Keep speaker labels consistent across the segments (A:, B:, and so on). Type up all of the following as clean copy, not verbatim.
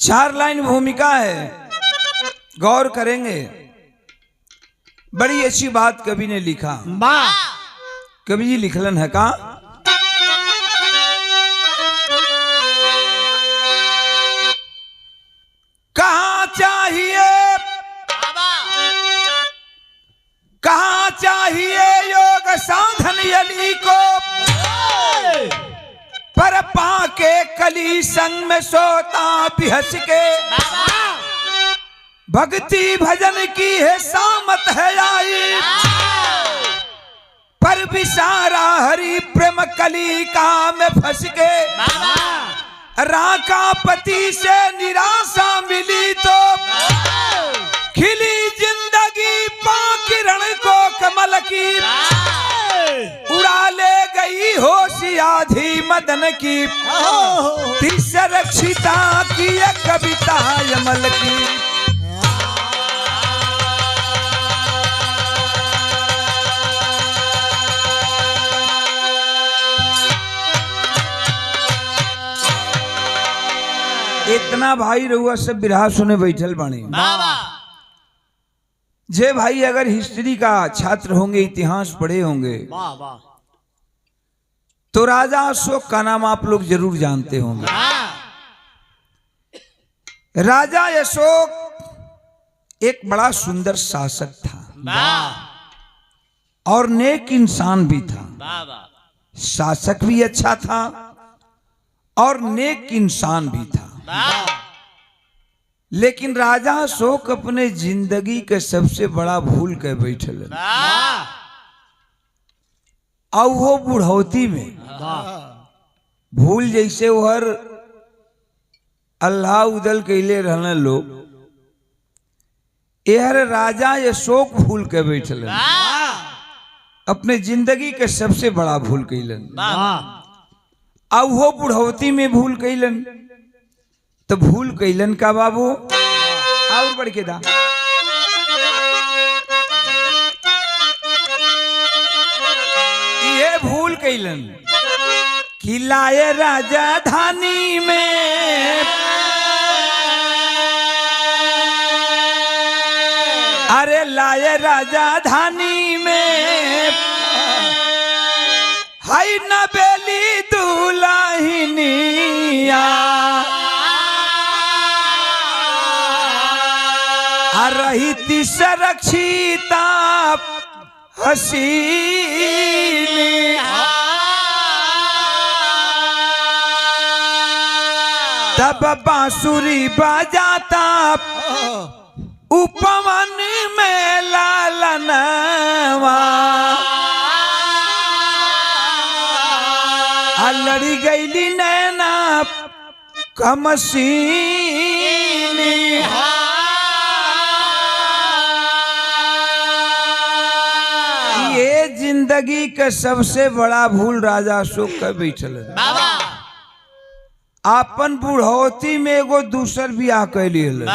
A: 4 line भूमिका है, गौर करेंगे। बड़ी अच्छी बात कवि ने लिखा। कवि जी लिखलन है का कहाँ चाहिए योग साधन यली को, पर पाके कली संग में सोता बिहस के। भक्ति भजन की है सामत है आई, पर विसारा हरि प्रेम कली का में फंस के। राका पति से निराशा मिली तो खिली जिंदगी पाकिरण को कमल की। उड़ा ले गई होश आधी मदन की, तीसर रक्षिता की कविता यमल की। इतना भाई रहुआ सब बिरहा सुने बैठल बानी। जे भाई अगर हिस्ट्री का छात्र होंगे, इतिहास पढ़े होंगे, तो राजा अशोक का नाम आप लोग जरूर जानते होंगे। राजा अशोक एक बड़ा सुंदर शासक था और नेक इंसान भी था। शासक भी अच्छा था और नेक इंसान भी था। लेकिन राजा अशोक अपने जिंदगी के सबसे बड़ा भूल के बैठल, और वो बुढ़ौती में भूल जैसे हर अल्लाह उदल कैले रहने लोग, यह राजा अशोक भूल के बैठल, अपने जिंदगी के सबसे बड़ा भूल कैलन। अब वो बुढ़ौती में भूल कैलन, तो भूल कैलन का बाबू और बढ़ के दा। ये भूल कैलन कि लाए राजधानी में, अरे लाए राजधानी में हाय नबेली दुल्हनिया। रही सुरक्षिता हसीनी, तब बांसुरी बजाता उपवन में लालनवा। लड़ी गईली नैना कमसीनी। ये जिंदगी का सबसे बड़ा भूल राजा अशोक का बैठल है। आपन बुढ़ौती में एगो दूसर बियाह कैलियल,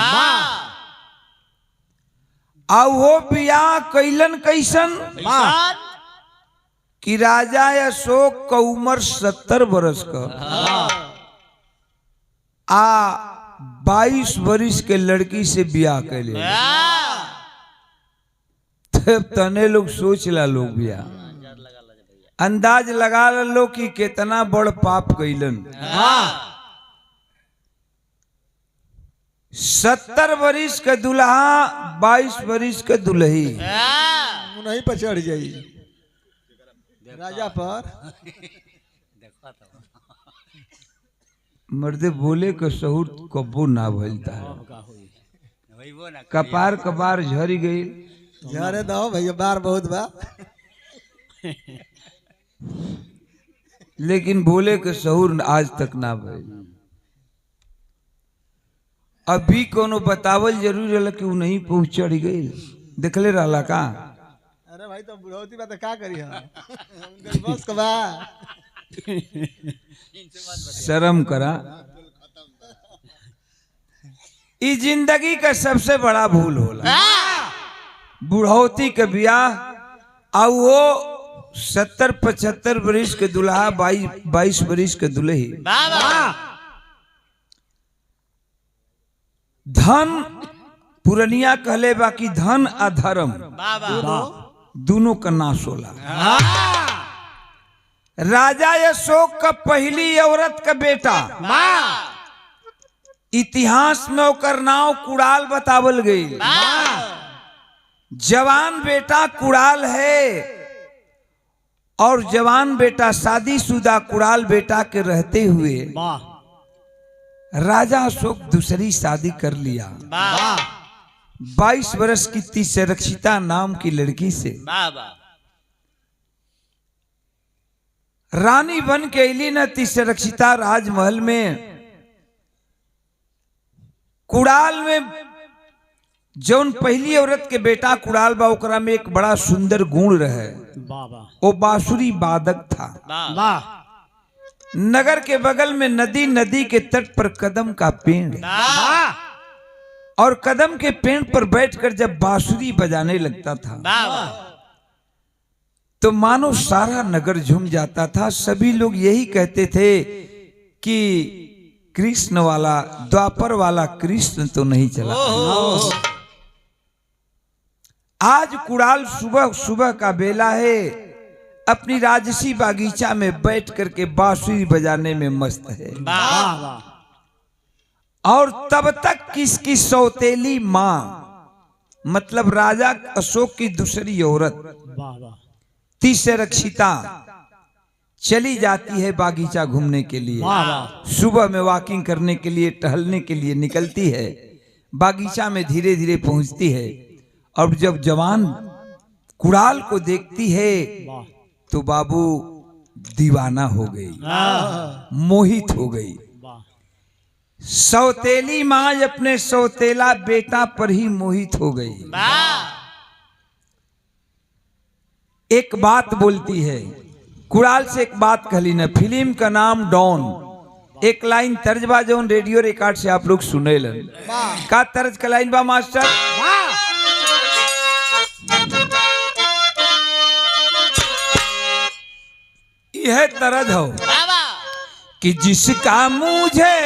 A: आ वो बियाह कैलन कैसन कि राजा अशोक का उम्र 70 बरस का, आ 22 वर्ष के लड़की से बियाह कैले। तब तने लोग सोच ला, लोग बियाह अंदाज लगा लो कि कितना बड़ पाप कैलन। 70 वर्ष का दुल्हा 22 वर्ष का दुल्ही
B: नहीं पर चढ़ जाई राजा पर।
A: मर्दे बोले का सहूर कब्बो ना भइलता है। कपार कपार झरी गई,
B: झरे दो भैया, बार बहुत बा।
A: लेकिन बोले के सहूर आज तक ना भइल। अभी कोनो बतावल जरूर रहा कि वो नहीं पहुंच चढ़ गई, देखले रहला का।
B: अरे भाई तो बुढ़ौती बात का करी हम बस का बा।
A: शर्म करा। इस जिंदगी का सबसे बड़ा भूल होला बुढ़ौती के बियाह, और वो 70-75 वर्ष के दुल्हा 22 वर्ष के दुल्ही। धन पुरनिया कहले बाकी धन अधर्म दोनों का नाश होला। राजा अशोक का पहली औरत का बेटा इतिहास में ओकर नाव कुड़ाल बतावल गई। जवान बेटा कुड़ाल है और जवान बेटा शादीशुदा कुड़ाल बेटा के रहते हुए राजा अशोक दूसरी शादी कर लिया। 22 वर्ष की तिसरक्षिता नाम की लड़की से रानी बन के अली न तिसरक्षिता राजमहल में। कुड़ाल में जौन पहली औरत के बेटा कुड़ाल बा ओकरा में एक बड़ा सुंदर गुण रहे, वो बांसुरी वादक था। नगर के बगल में नदी, नदी के तट पर कदम का पेड़, और कदम के पेड़ पर बैठकर जब बांसुरी बजाने लगता था तो मानो सारा नगर झूम जाता था। सभी लोग यही कहते थे कि कृष्ण वाला, द्वापर वाला कृष्ण तो नहीं चला। आज कुड़ाल सुबह सुबह का बेला है, अपनी राजसी बागीचा में बैठ करके बांसुरी बजाने में मस्त है। और तब तक किसकी सौतेली मां, मतलब राजा अशोक की दूसरी औरत तिसरक्षिता चली जाती है बागीचा घूमने के लिए। सुबह में वॉकिंग करने के लिए, टहलने के लिए निकलती है। बागीचा में धीरे धीरे पहुंचती है और जब जवान कुड़ाल को देखती है तो बाबू दीवाना हो गई, मोहित हो गई। सौतेली मां अपने सौतेला बेटा पर ही मोहित हो गई। एक बात बोलती है, कुड़ाल से एक बात कहली ना, फिल्म का नाम डॉन। एक लाइन तर्ज बा जौन रेडियो रिकॉर्ड से आप लोग सुने लन। का तर्ज का लाइन बा मास्टर? यह तरज हो कि जिसका मुझे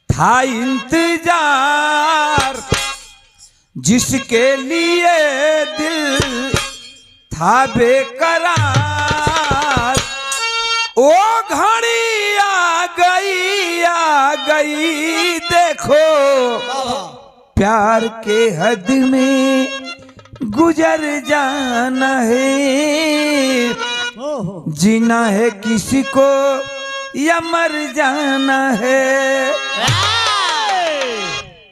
A: था इंतजार, जिसके लिए दिल था बेकरार, ओ घड़ी आ गई देखो, प्यार के हद में गुजर जाना है, जीना है किसी को या मर जाना है।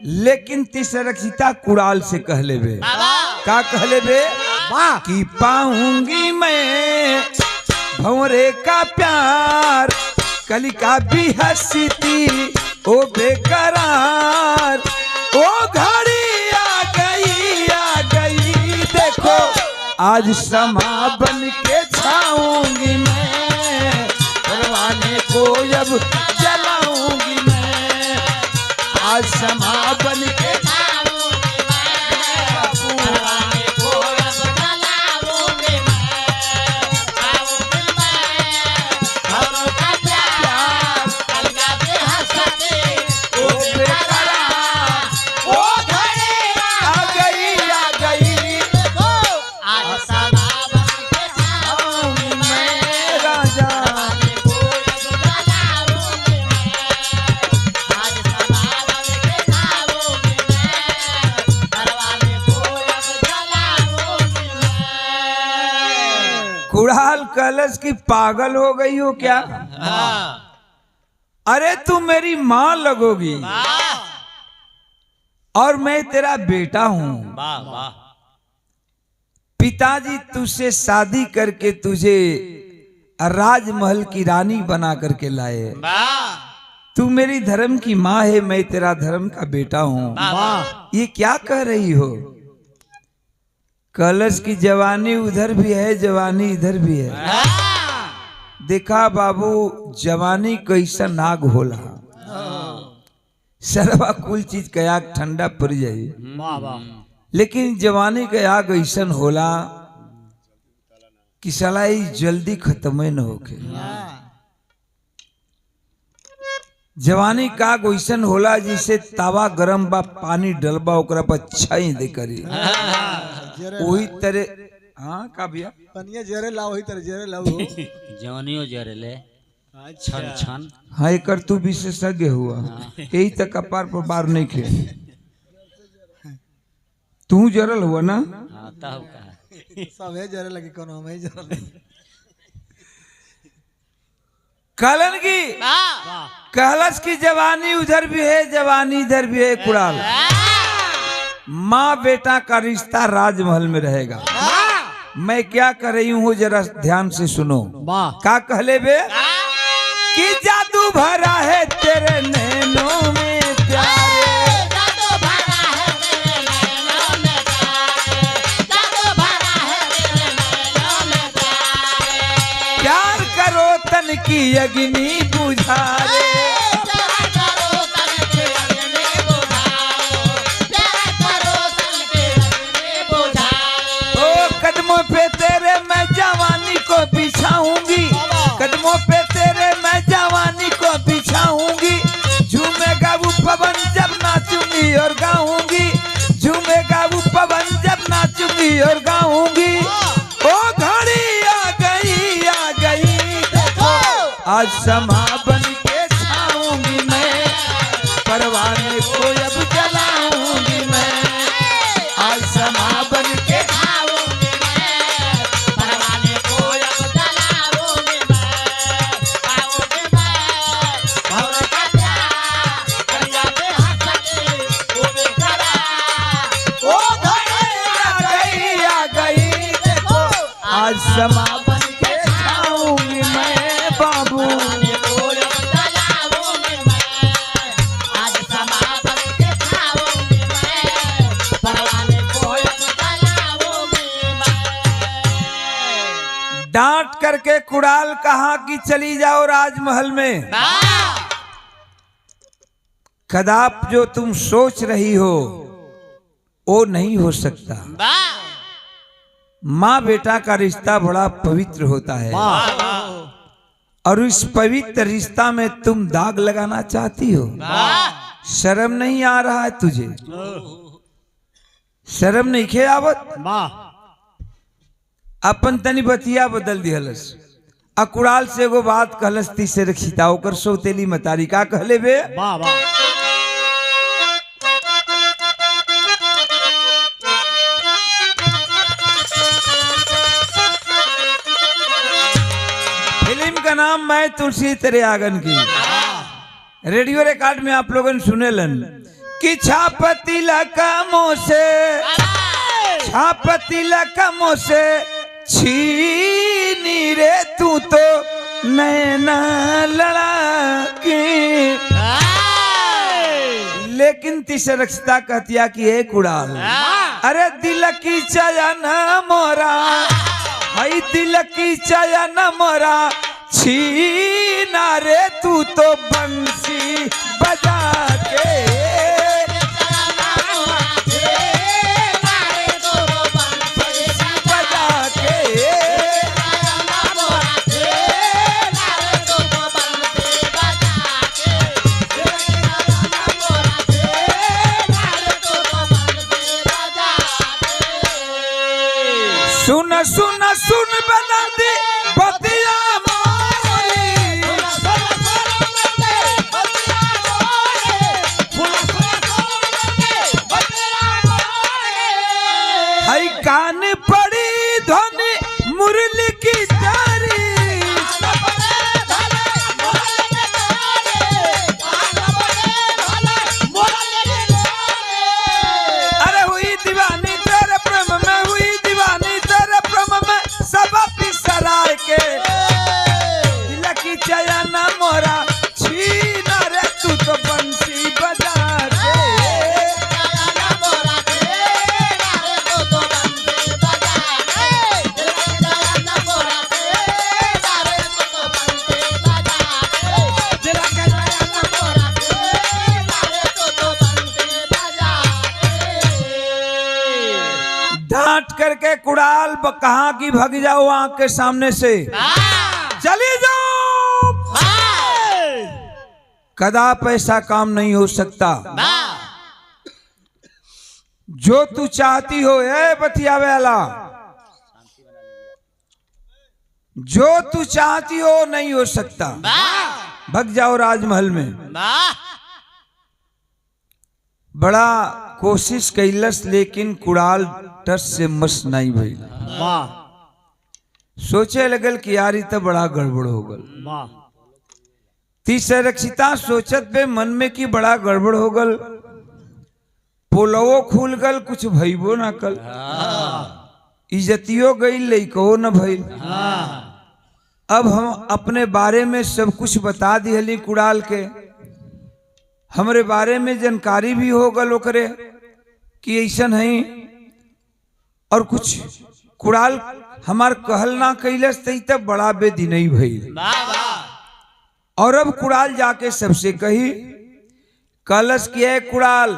A: लेकिन तिसरक्षिता कुड़ाल से कहले बे, का कहले बे कि पाऊंगी मैं भंवरे का प्यार, कली का भी हंसती ओ बेकरार, ओ घड़ी आ गई देखो, आज समा बन के छाऊंगी मैं, परवाने को अब जलाऊंगी मैं, आज समा बन के छाऊंगी मैं, परवाने को अब जलाऊंगी मैं, छाऊंगी मैं, हम का प्यार, अलगा पे हंसते ओ बेकरार, ओ घड़ी आ गई देखो, आज समा बन के छाऊंगी मैं, राजा कुड़ाल कलश की पागल हो गई हो क्या? अरे तू मेरी मां लगोगी और मैं तेरा बेटा हूं। पिताजी तुझसे शादी करके तुझे राजमहल की रानी बना करके लाए। तू मेरी धर्म की माँ है, मैं तेरा धर्म का बेटा हूँ। ये क्या कह रही हो? कलश की जवानी उधर भी है, जवानी इधर भी है। देखा बाबू, जवानी कैसा नाग होला, सरवा कुल चीज का आग ठंडा पड़ जाये, लेकिन जवानी का आग ऐसा होला कि सलाई जल्दी खत्म न होके। जवानी का गोइसन होला जिसे तावा गरम बा पानी डलबा ओकरा पर छाई दे करी वही तरह। हाँ का भैया
B: पनिया जरे लाओ ही तरह जरे लाओ हो।
C: जवानियों जरे ले छन छन।
A: हाँ एकर तू विशेषज्ञ हुआ यही तक कपार पर बार नहीं खे तू जरल हुआ ना।
C: हाँ तब का
B: सब है जरे लगे कौन हम ही जरे लगे।
A: कहलन की कहलस की जवानी उधर भी है जवानी इधर भी है कुड़ाल। माँ बेटा का रिश्ता राजमहल में रहेगा। मैं क्या कर रही हूँ जरा ध्यान से सुनो। का कहले बे कि जादू भरा है तेरे नैनों में प्यारे प्यार करो तन की अग्नि बुझा रे कदमों पे तेरे मैं जवानी को बिछाऊंगी कदमों पे तेरे मैं जवानी को बिछाऊंगी झूमेगा वो पवन जब नाचूंगी और गाऊंगी झूमेगा वो पवन जब नाचूंगी और गाऊंगी। ओ घड़ी आ गई देखो आज समा बन के छाऊंगी मैं परवाने को अब जलाऊंगी मैं आज समा बन के समा बन के छाऊंगी मैं बाबू डांट करके कुड़ाल कहा कि चली जाओ राजमहल में। कदाप जो तुम सोच रही हो वो नहीं हो सकता। माँ बेटा का रिश्ता बड़ा पवित्र होता है और इस पवित्र रिश्ता में तुम दाग लगाना चाहती हो। शर्म नहीं आ रहा है तुझे शर्म नहीं खे आवत। अपन तनी बतिया बदल दिहलस अकुड़ाल से एगो बात कहलस तीसरे रखिता ओकर सौतेली मतारी का कहले बे फिल्म का नाम मैं तुलसी तेरे आंगन की रेडियो रिकॉर्ड में आप लोगों ने सुने लन कि छापती लकमों से छीनी रे तू तो नैना लड़ा के। लेकिन तीसरक्षता कहतिया कि एक उड़ाल अरे दिल की चयन मोरा हई दिल की चयन मोरा छीना रे तू तो बंसी बजा के। सुन सुन सुन बना दी बतिया हई कान पड़ी ध्वनि मुरली की तारी अरे हुई दीवानी तेरे प्रेम में हुई दीवानी तेरे प्रेम में सब पिसराय के दिल की चयन मोरा छीना रे तू तो बंसी बजा के। डांट करके कुड़ाल कहा कि भाग जाओ आंख के सामने से चली जाओ। कदाप ऐसा काम नहीं हो सकता। जो तू चाहती हो ए बतिया वाला, जो तू चाहती हो नहीं हो सकता। भग जाओ राजमहल में। बड़ा कोशिश कैलस लेकिन कुड़ाल टस से मस नहीं भइल। सोचे लगल कि यार तो बड़ा गड़बड़ हो गल। तीसरक्षिता सोचत बे मन में कि बड़ा गड़बड़ हो गल, पोलवो खुल गल, कुछ भइबो ना कल, इज्जतियो गई लइको न भइल। अब हम अपने बारे में सब कुछ बता दिहली कुड़ाल के, हमरे बारे में जानकारी भी हो गल ओकरे कि ऐसा नहीं, और कुछ कुड़ाल हमार कहल ना कैलस तब बड़ा बेदिनई भइल। और अब कुड़ाल जाके सबसे कही, कलश किया कुड़ाल,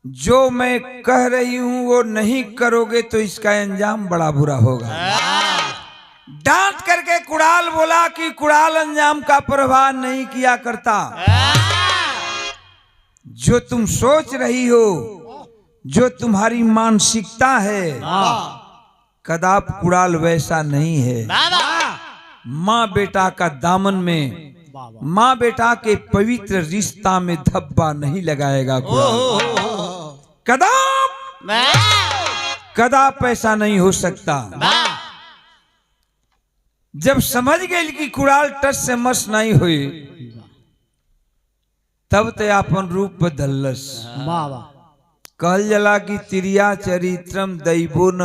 A: जो मैं कह रही हूं वो नहीं करोगे तो इसका अंजाम बड़ा बुरा होगा। डांट करके कुड़ाल बोला कि कुड़ाल अंजाम का परवाह नहीं किया करता। जो तुम सोच रही हो, जो तुम्हारी मानसिकता है, कदाप कुड़ाल वैसा नहीं है। माँ बेटा का दामन में, माँ बेटा के पवित्र रिश्ता में धब्बा नहीं लगाएगा कुड़ाल। कदाप ऐसा नहीं हो सकता। जब समझ गई कि कुड़ाल टस से मस नहीं हुई, तब ते अपन रूप बदलस। कहल जला कि तिरिया चरित्रम दैबो न।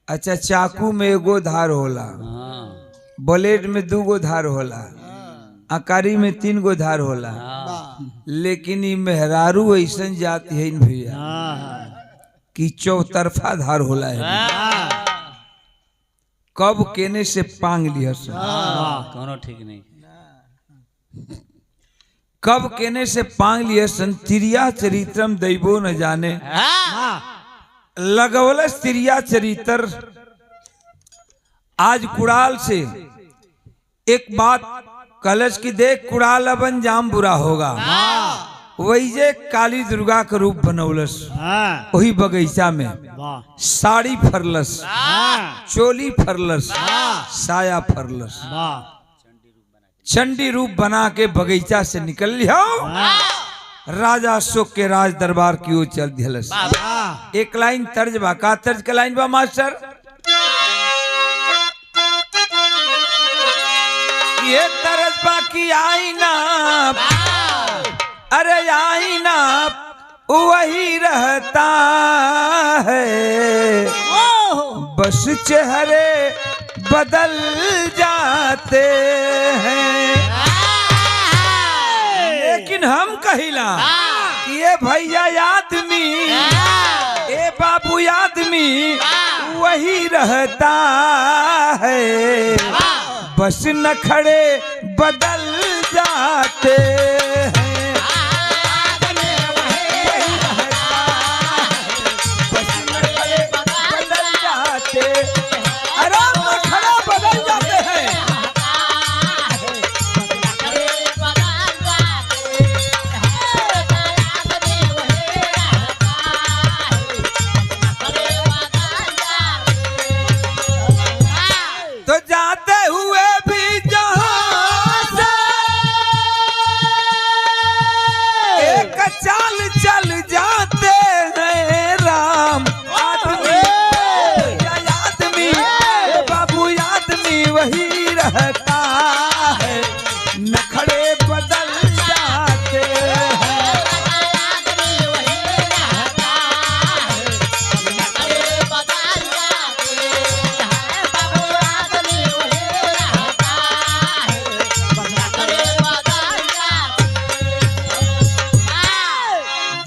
A: अच्छा, चाकू में एगो धार होला, ब्लेड में 2 गो धार होला, अकारी में 3 गो धार होला, लेकिन ये मेहरारू ऐसा जाती है भैया कि चौतरफा धार होला है। कब केने से पांग लिया
C: कोनो ठीक नहीं,
A: कब केने से पांग लिया सन। तिरिया चरित्रम दैबो न जाने, लगवलस तिरिया चरित्र। आज कुड़ाल से एक बात कलश की, देख कुड़ाल अब अंजाम बुरा होगा। वही जे काली दुर्गा का रूप बनौलस, वही बगीचा में साड़ी फरलस, चोली फरलस, साया फरलस, चंडी रूप बना के बगीचा से निकल लिया। राजा अशोक के राज दरबार की ओर चल दिलस। एक लाइन तर्ज बा, का तर्ज के लाइन बा मास्टर? ये तर्ज बा की आईना, अरे आईना वही रहता है, बस चेहरे बदल जाते हैं। लेकिन हम कहिला ये भैया आदमी, ए बाबू आदमी वही रहता है, बस नखड़े बदल जाते हैं।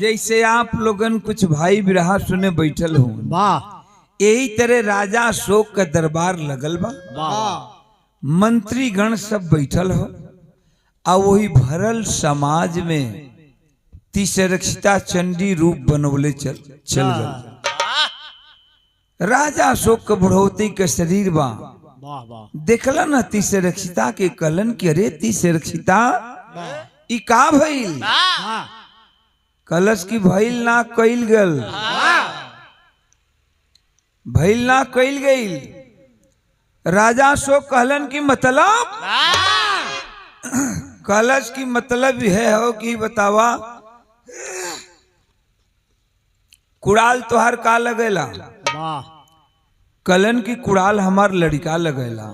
A: जैसे आप लोगन कुछ भाई बिरहा सुने बैठल हो, यही तरह राजा अशोक का दरबार लगल बा, मंत्री गण सब बैठल हो, और वही भरल समाज में तीसरक्षिता चंडी रूप बनवले चल गल। राजा अशोक के बुढ़ौती के शरीर बा,
C: वाह वाह
A: देखला न तीसरक्षिता के कहलन कि अरे तीसरक्षिता ई का भइल? कलश की भइल ना कइल गल, भइल ना कइल गइल। राजा सो कहलन की मतलब कलश की मतलब यह हो कि बतावा कुड़ाल तोहार का लगेला?
C: वाह
A: कलन की कुड़ाल हमार लड़का लगेला।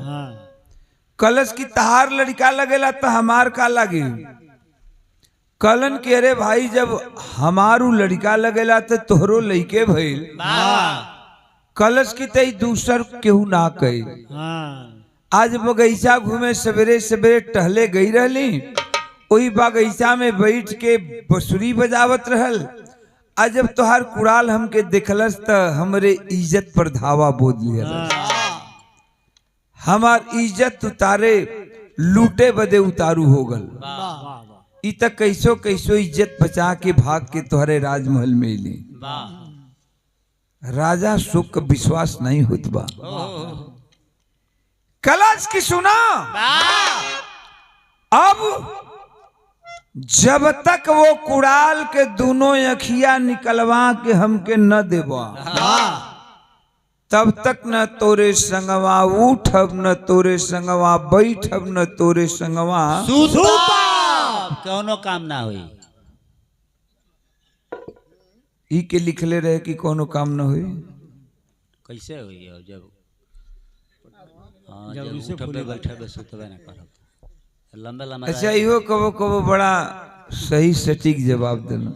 A: कलश की तहार लड़का लगेला तो हमार का लगी? कलन के अरे भाई जब हमारू लड़का लगेला तो तोहरो लइके भइल। कलश की तई दूसर केहू ना कही। आज बगीचा घूमे सवेरे सवेरे टहले गई रहली, वही बगीचा में बैठ के बंसुरी बजावत रहल। आज जब तोहार कुड़ाल हमके देखलस त हमरे इज्जत पर धावा बोझ लिया। हमार इज्जत उतारे लूटे बदे उतारू हो गल। ई तक कैसो कैसो इज्जत बचा के भाग के तोहरे राजमहल में ली। राजा सुख का विश्वास नहीं होत बा। कलश की सुना, अब जब तक वो कुड़ाल के दोनों अखिया निकलवा के हमके न देवा तब तक न तोरे संगवा उठब, न तोरे संगवा बैठब, न तोरे संगवा
C: कौनो काम ना हुई।
A: ई के लिखले रहे कि कोनो काम न हुई।
C: कैसे हुई हो जब जब उठबे बैठबे सुतबे ना करब लंबे लंबे।
A: अच्छा इहो कबो कबो बड़ा सही सटीक जवाब देना।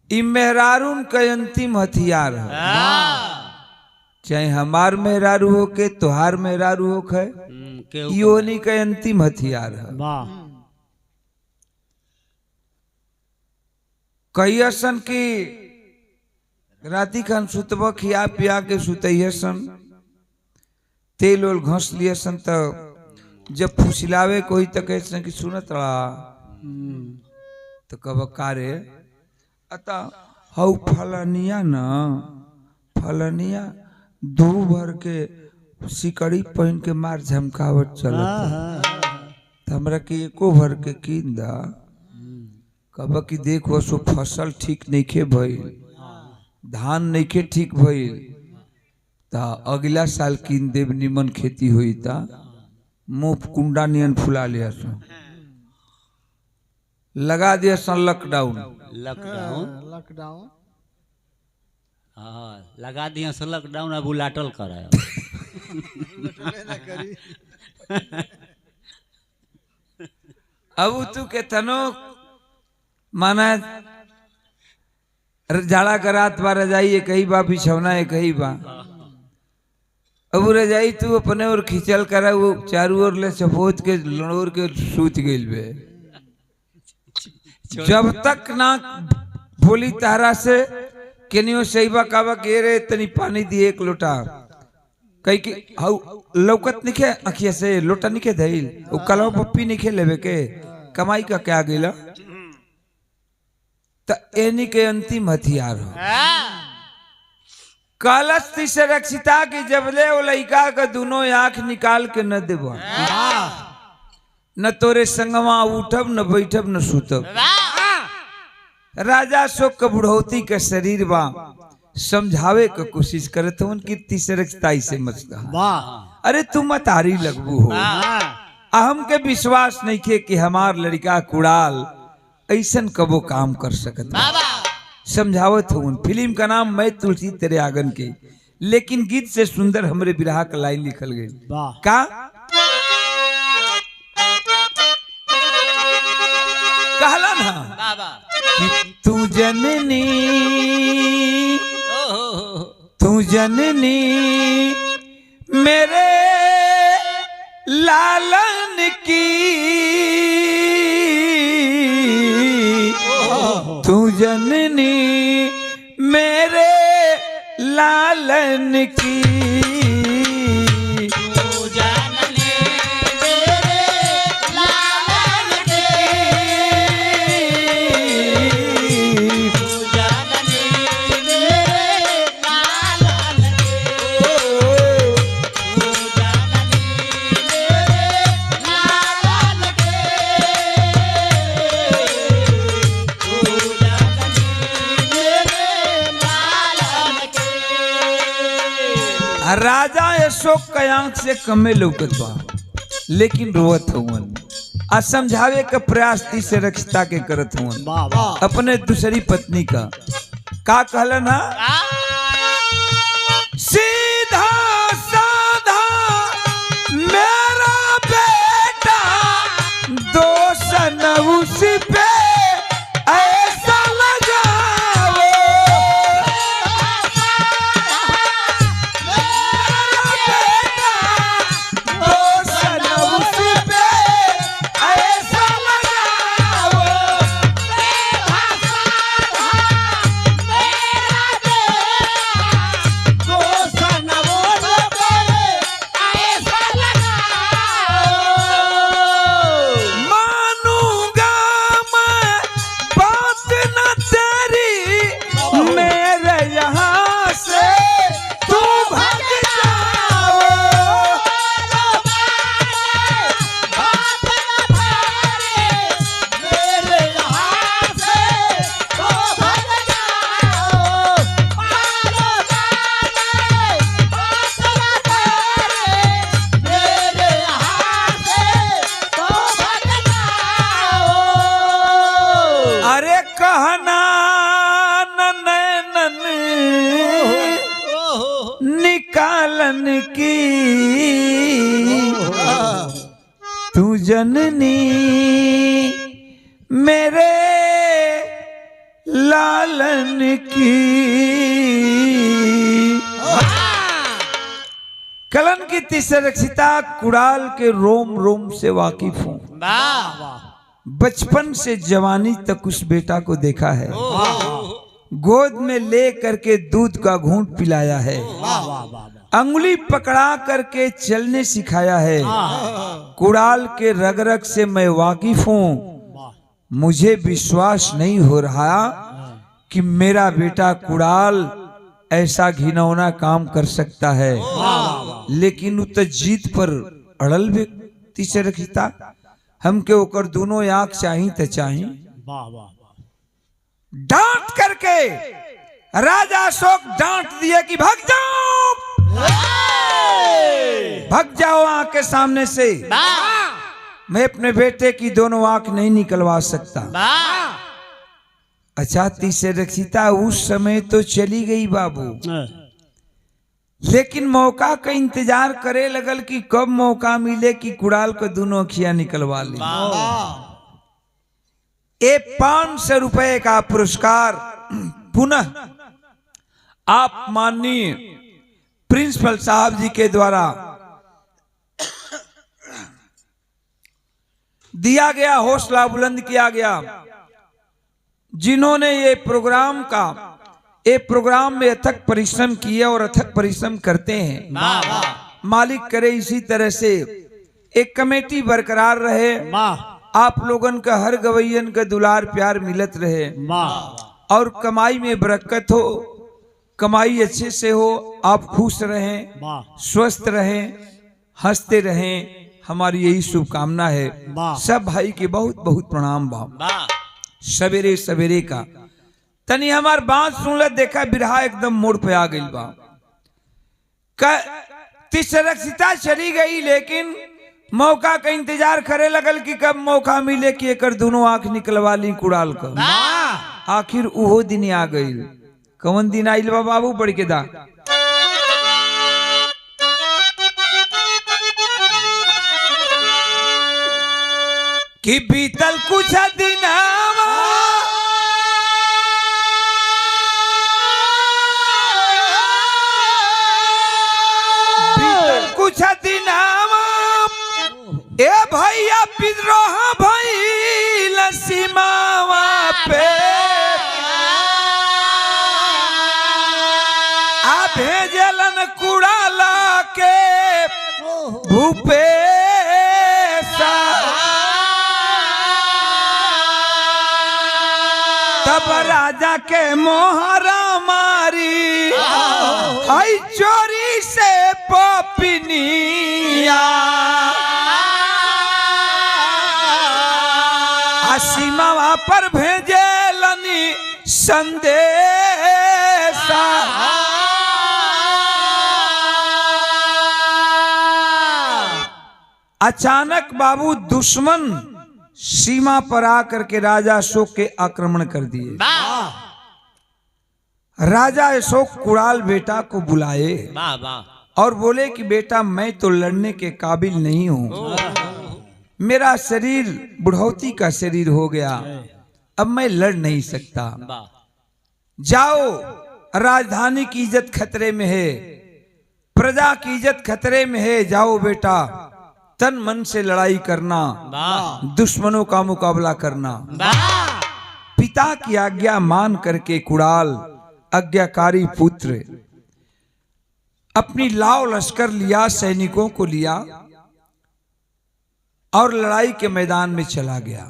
A: ई मेहरारून का अंतिम हथियार है। चाहे हमार मेहरारू हो के तोहार मेहरारू हो के योनी का अंतिम हथियार है। कई सन की राती खान सुतब खिया पिया के सुतइए सन, तेल ओल घस लिए सन। तो जब फुसिलावे कोई तो कहे कि सुनत रहा तो कब कारे अता हऊ फलनिया न फलनिया दू भर के सिकड़ी पहन के मार झमकावट चलत हमरा के एको भर के कीन दा। कब की देख वो सो फसल ठीक नइखे भइल, धान नइखे ठीक भइल ता अगला साल कीन देव, निमन खेती हुई ता मुंह कुंडा नियन फुला लिया सन, लगा दिया सन लॉकडाउन।
B: लॉकडाउन
C: हाँ लगा दिया सो लॉकडाउन। अब उलाटल करे
A: अब तू के तनो माना जाड़ा करात बा रजाई कही बा बिछौना कही बा। अब रजाई तू अपने और खिंचल करा वो चारू ओर ले सपोत के लड़ोर के सूत गइल बे। जब तक ना बोली तारा से केनियो सहीबा काबा के रे तनी पानी दिए एक लोटा कई के हाउ लौकत निके अखिया से लोटा निके धइल ओ कलवा पप्पी निके लेवे के कमाई का क्या गइला त एनी के अंतिम हथियार हो। कलश तीसरक्षिता की जबले ओ लइका का दोनों आंख निकाल के न देबा, न तोरे संगवा उठब, न बैठब, न सुतब। राजा शोक का बुढ़ौती का शरीर बा समझावे का कोशिश करत हूं कि तीसरक्षिता से मचता। अरे तुम मतारी लगबू हो, अहम के विश्वास नहीं के कि हमार लड़का कुड़ाल ऐसन कबो काम कर सकत। समझावत हूं। फिल्म का नाम मैं तुलसी तेरे आंगन के, लेकिन गीत से सुंदर हमरे विरह का लाइन लिखल गई का कहला ना कि तू जननी मेरे लालन की, तू जननी मेरे लालन की, राजा अशोक के आंख से कमे लौकत बा, लेकिन रोवत हुवन आ समझावे का प्रयास तीसरे रक्षिता के करत हुवन
C: वाह वाह
A: अपने दूसरी पत्नी का कहलन हा सीधा साधा मेरा बेटा दोष न उस पे ऐसा लगाओ मेरा बेटा दोष न उस पे ऐसा लगाओ मानूंगा मैं बात न तेरी मेरे यहाँ से तू भाग जाओ अरे कहना नैनन निकालन की तू जननी मेरे लालन की कलन की तीसरी रक्षिता कुड़ाल के रोम रोम से वाकिफ हूँ। बचपन से जवानी तक उस बेटा को देखा है, गोद में ले करके दूध का घूंट पिलाया है, अंगुली पकड़ा करके चलने सिखाया है। कुड़ाल के रग रग से मैं वाकिफ हूँ। मुझे विश्वास नहीं हो रहा कि मेरा बेटा कुड़ाल ऐसा घिनौना काम कर सकता है, लेकिन उ तो जीत पर अड़ल व्यक्ति से रखता हमके ओकर दोनों आंख चाही तो चाही। डांट करके राजा अशोक डांट दिए कि भाग जाओ, भाग जाओ आंख के सामने से। मैं अपने बेटे की दोनों आंख नहीं निकलवा सकता। अच्छा तीसरे रक्षिता उस समय तो चली गई बाबू, लेकिन मौका का इंतजार करे लगल कि कब मौका मिले कि कुड़ाल को दोनों अखियां निकलवा ली। 500 रुपए का पुरस्कार पुनः आप माननीय प्रिंसिपल साहब जी के द्वारा दिया गया, हौसला बुलंद किया गया। जिन्होंने ये प्रोग्राम में अथक परिश्रम किए और अथक परिश्रम करते हैं, मालिक करे इसी तरह से एक कमेटी बरकरार रहे, आप लोगन का हर गवैयन का दुलार प्यार मिलत रहे और कमाई में बरकत हो, कमाई अच्छे से हो, आप खुश रहें, स्वस्थ रहें, हंसते रहें, हमारी यही शुभकामना है। सब भाई के बहुत बहुत प्रणाम बा। सवेरे सवेरे का तनी हमार बात सुन ले, देखा बिरहा एकदम मोड़ पे आ गई बा। तीसरी रक्षिता चली गई, लेकिन मौका का इंतजार करे लगल कि कब मौका मिले कि एकर दोनों आंख निकलवा ली कुड़ाल का। आखिर उहो दिन आ गई। कौन दिन आइल बा बाबू? बढ़ के दा कि बीतल कुछ दिनावा कुछ दिनावा ए भैया विद्रोह भइल सीमावा पे, आ भेजलन कुड़ाला के भूपेसा। तब राजा के मोहरा मारी आई चोरी से पपिनिया, सीमावा पर भेजेलनी संदेशा। अचानक बाबू दुश्मन सीमा पर आकर के राजा अशोक के आक्रमण कर दिए। राजा अशोक कुणाल बेटा को बुलाए और बोले कि बेटा मैं तो लड़ने के काबिल नहीं हूं, मेरा शरीर बुढ़ौती का शरीर हो गया, अब मैं लड़ नहीं सकता। जाओ, राजधानी की इज्जत खतरे में है, प्रजा की इज्जत खतरे में है, जाओ बेटा तन मन से लड़ाई करना, दुश्मनों का मुकाबला करना। पिता की आज्ञा मान करके कुणाल आज्ञाकारी पुत्र अपनी लाव लश्कर लिया, सैनिकों को लिया और लड़ाई के मैदान में चला गया।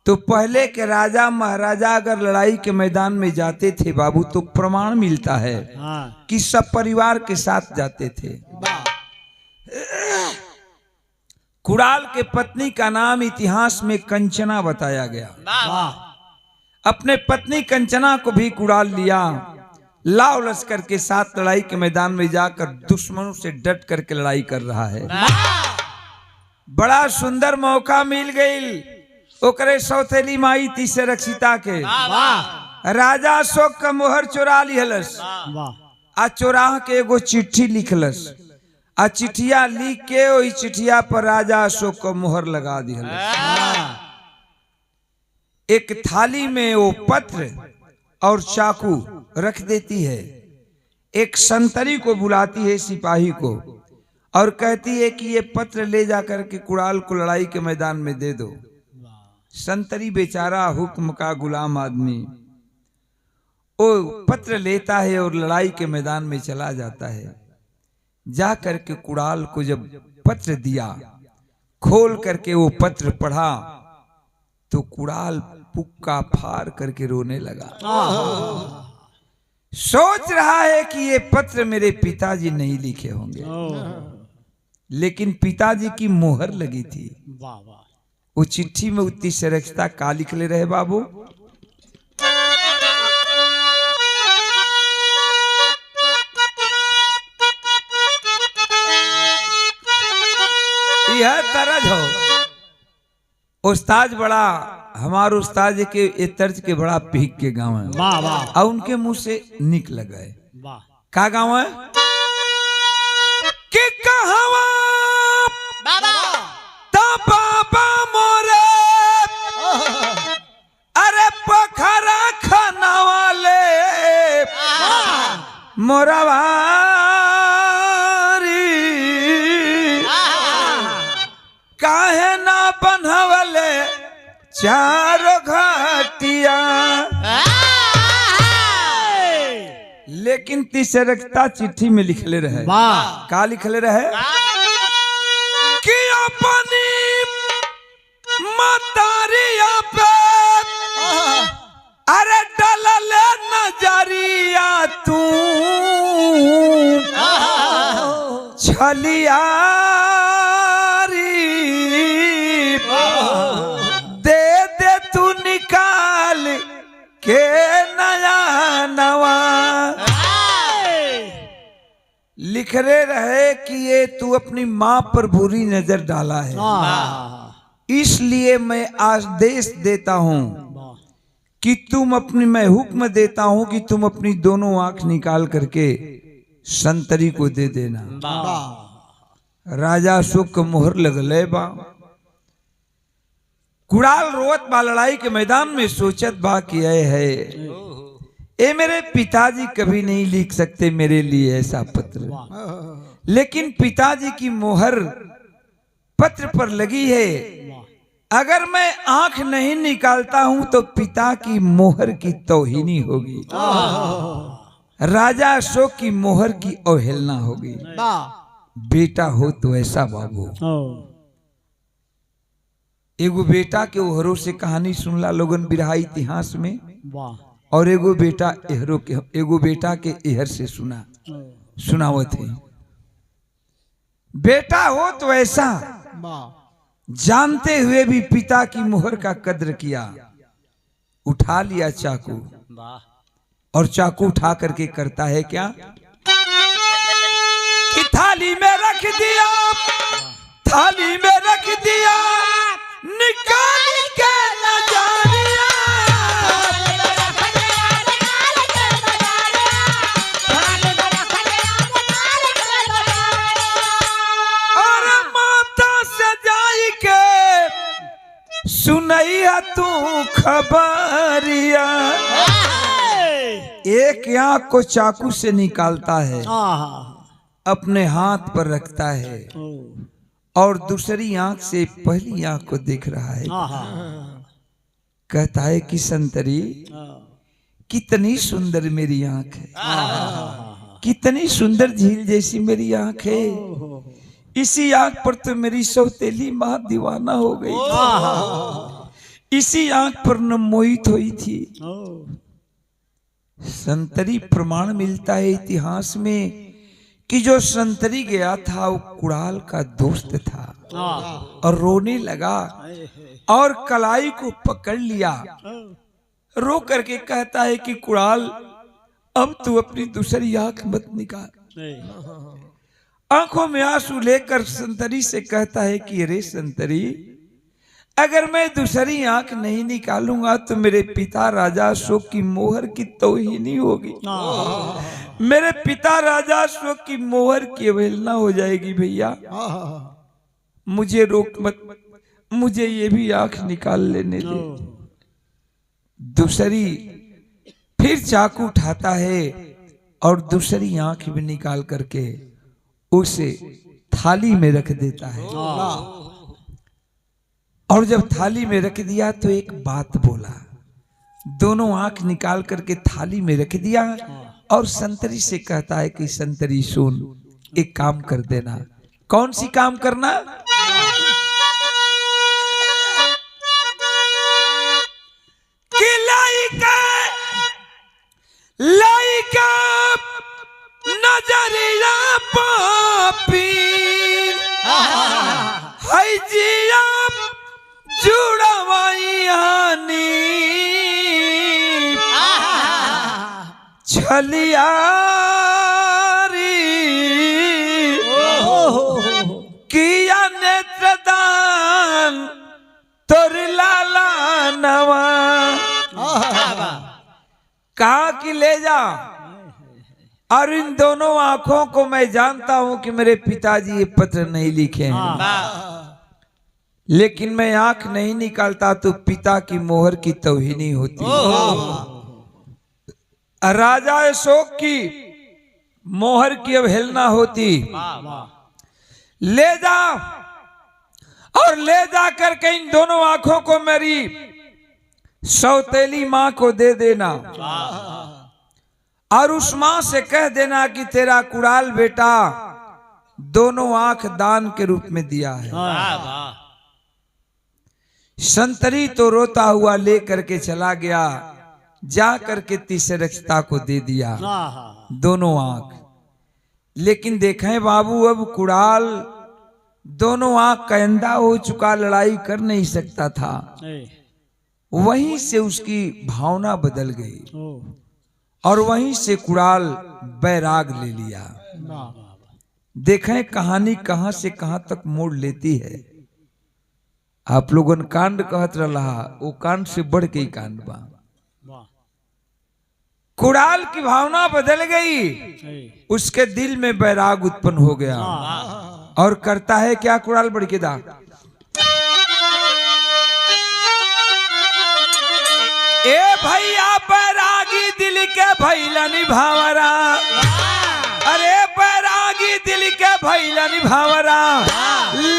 A: तो पहले के राजा महाराजा अगर लड़ाई के मैदान में जाते थे बाबू तो प्रमाण मिलता है कि सब परिवार के साथ जाते थे। कुणाल के पत्नी का नाम इतिहास में कंचना बताया गया। अपने पत्नी कंचना को भी कुणाल लिया, लाव लश्कर के साथ लड़ाई के मैदान में जाकर दुश्मनों से डट करके लड़ाई कर रहा है। बड़ा सुंदर मौका मिल गई ओकरे सौतेली माई तीसरे रक्षिता के। राजा अशोक का मोहर चुरा लिहलस, आ चोरा के एगो चिट्ठी लिखलस, आ चिट्ठिया लिख के ओई चिट्ठिया पर राजा अशोक को मोहर लगा दिहलस। एक थाली में वो पत्र और चाकू रख देती है, एक संतरी को बुलाती है सिपाही को और कहती है कि ये पत्र ले जाकर के कुणाल को लड़ाई के मैदान में दे दो। संतरी बेचारा हुक्म का गुलाम आदमी वो पत्र लेता है और लड़ाई के मैदान में चला जाता है। जा करके कुणाल को जब पत्र दिया, खोल करके वो पत्र पढ़ा तो कुणाल पुक्का फाड़ करके रोने लगा। सोच रहा है कि ये पत्र मेरे पिताजी नहीं लिखे होंगे, लेकिन पिताजी की मोहर लगी थी। वो चिट्ठी में उतनी सुरक्षता का लिख ले रहे बाबू। यह तरज हो उस्ताद बड़ा हमारे उस्ताद के ये तर्ज के बड़ा पीक के गाँव है।
C: वाह वाह
A: और उनके मुंह से निकल गए।
C: वाह
A: का गाँव है कि कहवा ता बाबा मोरे अरे पखरा खाना वाले मोरवारी काहे ना बनवले चारों घाटिया। लेकिन तीसरकता चिट्ठी में लिखले रहे।
C: वाह
A: का लिखले रहे कि अपनी मतारिया पे अरे डलले नजरिया तू छलिया निकाल के नया नवा। लिख रहे कि ये तू अपनी मां पर बुरी नजर डाला है, इसलिए मैं आदेश देता हूं कि तुम अपनी, मैं हुक्म देता हूं कि तुम अपनी दोनों आंख निकाल करके संतरी को दे देना। राजा अशोक को मोहर लगले बा। कुणाल रोवत बा लड़ाई के मैदान में, सोचत बा कि है ये मेरे पिताजी कभी नहीं लिख सकते मेरे लिए ऐसा पत्र, लेकिन पिताजी की मोहर पत्र पर लगी है। अगर मैं आंख नहीं निकालता हूं तो पिता की मोहर की तौहीनी होगी, राजा अशोक की मोहर की अवहेलना होगी। बेटा हो तो ऐसा बाबू। एगो बेटा के ओहरों से कहानी सुनला लोगन बिरहा इतिहास में, और एगो बेटा के एहर से सुनावत है। बेटा हो तो ऐसा, जानते हुए भी पिता की मोहर का कद्र किया। उठा लिया चाकू, और चाकू उठा करके करता है क्या कि थाली में रख दिया, थाली में रख दिया निकाल के नजरिया। और माता सजाई के सुनैया तू खबरिया। एक आंख को चाकू से निकालता है, अपने हाथ पर रखता है और दूसरी आंख से पहली आंख को देख रहा है। कहता है कि संतरी कितनी सुंदर मेरी आंख है, कितनी सुंदर झील जैसी मेरी आंख है। इसी आंख पर तो मेरी सौतेली माँ दीवाना हो गई, इसी आंख पर न मोहित हुई थी। संतरी प्रमाण मिलता है इतिहास में कि जो संतरी गया था वो कुड़ाल का दोस्त था और रोने लगा और कलाई को पकड़ लिया। रो करके कहता है कि कुड़ाल अब तू अपनी दूसरी आंख मत निकाल। आंखों में आंसू लेकर संतरी से कहता है कि अरे संतरी, अगर मैं दूसरी आंख नहीं निकालूंगा तो मेरे पिता राजा अशोक की मोहर की तौहीनी होगी, मेरे पिता राजा अशोक की मोहर की अवहेलना हो जाएगी। भैया मुझे रोक मत, मुझे ये भी आंख निकाल लेने दे। दूसरी फिर चाकू उठाता है और दूसरी आंख भी निकाल करके उसे थाली में रख देता है। और जब थाली में रख दिया तो एक बात बोला, दोनों आंख निकाल करके थाली में रख दिया और संतरी से कहता है कि संतरी सुन, एक काम कर देना। कौन सी काम करना? कि लाइका नजरिया पापी है जिया जुड़वाइयानी छलियारी किया नेत्रदान तोर लाला नवा। कहा कि ले जा, और इन दोनों आंखों को मैं जानता हूं कि मेरे पिताजी ये पत्र नहीं लिखे हैं, लेकिन मैं आंख नहीं निकालता तो पिता की मोहर की तौहीनी होती। राजा अशोक की मोहर की अवहेलना होती। ले जा और ले जा करके इन दोनों आंखों को मेरी सौतेली मां को दे देना और उस मां से कह देना कि तेरा कुड़ाल बेटा दोनों आंख दान के रूप में दिया है। संतरी तो रोता हुआ ले करके चला गया, जा करके तीसरक्षता को दे दिया दोनों आंख। लेकिन देखें बाबू, अब कुड़ाल दोनों आंख का अंधा हो चुका, लड़ाई कर नहीं सकता था। वहीं से उसकी भावना बदल गई और वहीं से कुड़ाल बैराग ले लिया। देखें कहानी कहां से कहां तक मोड़ लेती है। आप लोगन कांड कहत रहा, वो कांड से बढ़ के ही कांड बा। कुड़ाल की भावना बदल गई, उसके दिल में बैराग उत्पन्न हो गया और करता है क्या कुड़ाल बढ़ के दा, ए भैया बैरागी दिल के भैला निभावरा, अरे बैरागी दिल के भैला निभावरा,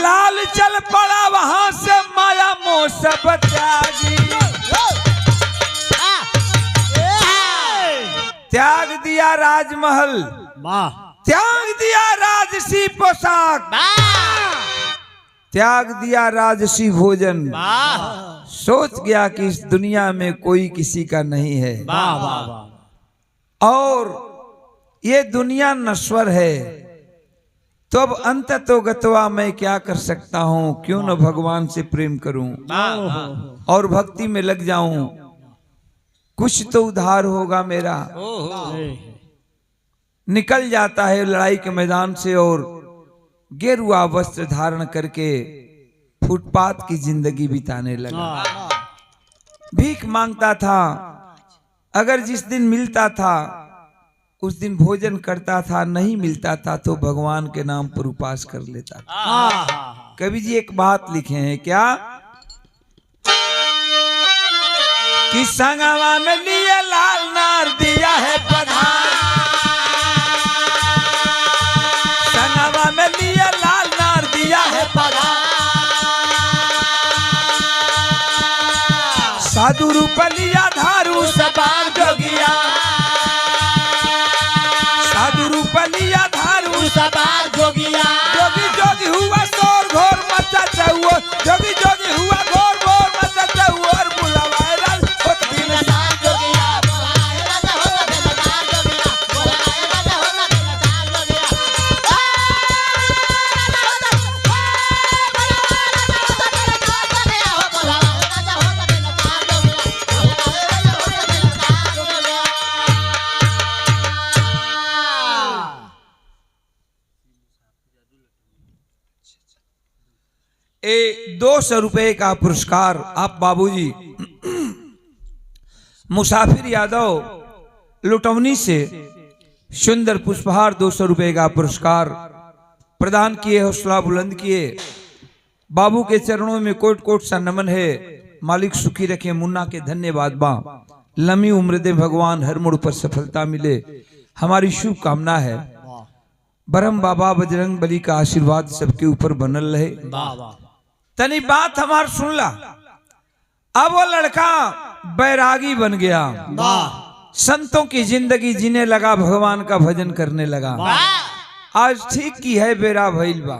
A: लाल चल पड़ा वहां से माया मोह सब त्यागी। त्याग दिया राजमहल, त्याग दिया राजसी पोशाक, त्याग दिया राजसी भोजन। सोच गया कि इस दुनिया में कोई किसी का नहीं है और ये दुनिया नश्वर है, तो अब अंत तो गतवा मैं क्या कर सकता हूं, क्यों न भगवान से प्रेम करूं और भक्ति में लग जाऊं, कुछ तो उद्धार होगा मेरा। निकल जाता है लड़ाई के मैदान से और गेरुआ वस्त्र धारण करके फुटपाथ की जिंदगी बिताने लगा। भीख मांगता था, अगर जिस दिन मिलता था उस दिन भोजन करता था, नहीं मिलता था तो भगवान के नाम पर उपास कर लेता था। कवि जी एक बात लिखे हैं क्या कि संगवा में लिए लाल नार दिया है प्रधान, संगवा में लिए लाल नार दिया है प्रधान, साधु रूप लिया धारू सबार जोगिया, साधु रूप लिया धारू
C: सबार जोगिया,
A: जोगी जोगी हुआ शोर घोर मचा चहुओ, जोगी जोगी हुआ घोर घोर मचा चहुओ, और बुलावाए राज होत दिन
C: सार जोगिया, बोलाए राजा होता दिन सार जोगिया, बोलाए राजा होता दिन सार जोगिया, बोलाए राजा होता दिन सार जोगिया, बोलाए राजा होता दिन सार जोगिया।
A: ए 200 रुपए का पुरस्कार आप बाबूजी मुसाफिर यादव लुटौनी से सुंदर पुष्पहार 200 रुपए का पुरस्कार प्रदान किए, हौसला बुलंद किए। बाबू के चरणों में कोट कोट सा नमन है। मालिक सुखी रखे, मुन्ना के धन्यवाद बा, लंबी उम्र दे भगवान, हर मोड़ पर सफलता मिले, हमारी शुभकामना है। ब्रह्म बाबा बजरंग बली का आशीर्वाद सबके ऊपर बनल रहे। तनी बात हमार सुन ला। अब वो लड़का बैरागी बन गया, संतों की जिंदगी जीने लगा, भगवान का भजन करने लगा। आज ठीक की है बेरा भइल बा,